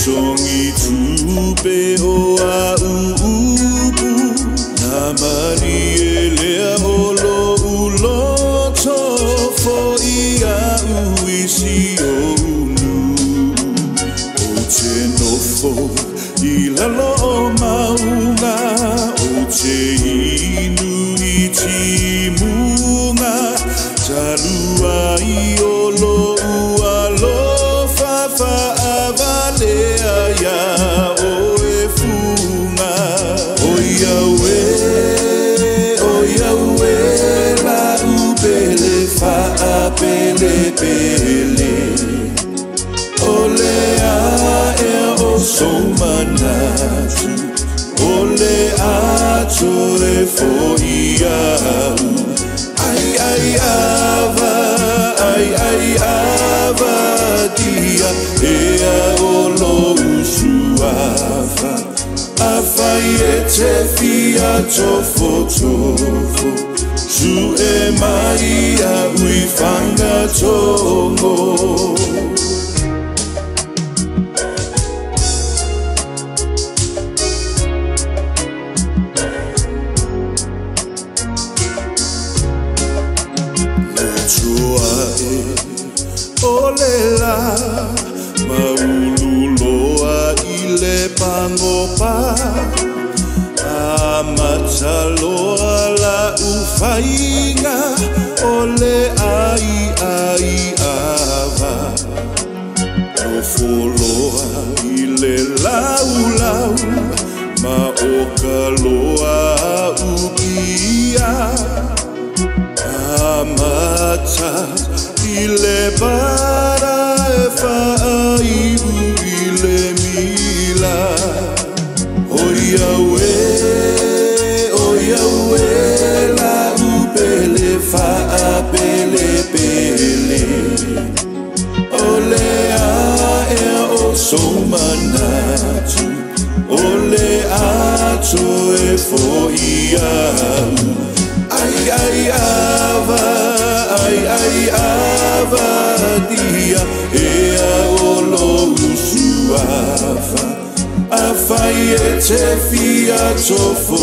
songi tupe o a upu na marielea olo ulo tofo ia uisi o unu o te nofo I lalo o maunga o te inu I timunga talua I olo ua lofa fa avalea ia o e funga o Yahweh la upele fa apele pele Olea o somanatu Ole atore fo iau Ai ava dia Ea olo usuafa Afai e te fia tofo Su e mai a ui fanga tongo Olela maululoa ile pangopa amataloa la ufainga ole ai ava ofoloa ile laulau maokaloa upia amata ile para fa ibu ile mila o Yahweh la upele fa apele pele ole o somanatu ole ato e fo iau ai ava dia ea olo usuafa afai e te fia tofo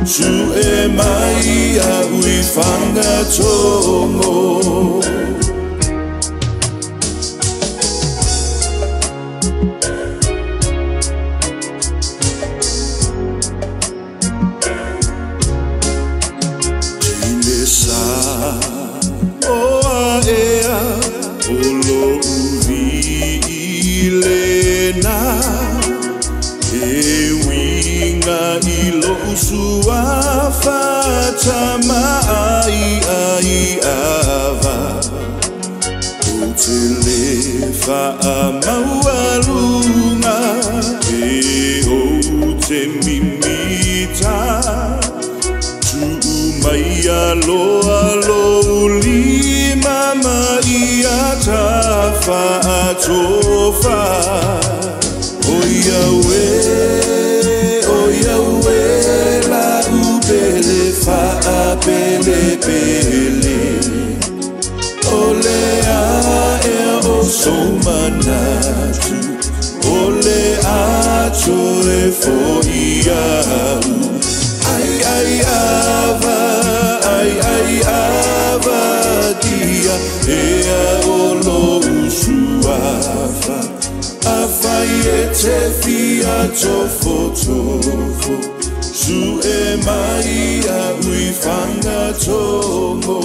su e mai a ui fanga tongo Ea olo uvilena e winga ilo usuafa tama ai ava o te lefa amaualunga e o te mimita mai alo lima mai atafa atofa o Yahweh la upele fa apele pele ole o somanatu ole atore fo iau ai ava dia ea olo usuafa afai e te fia tofo su e mai a ui fanga tongo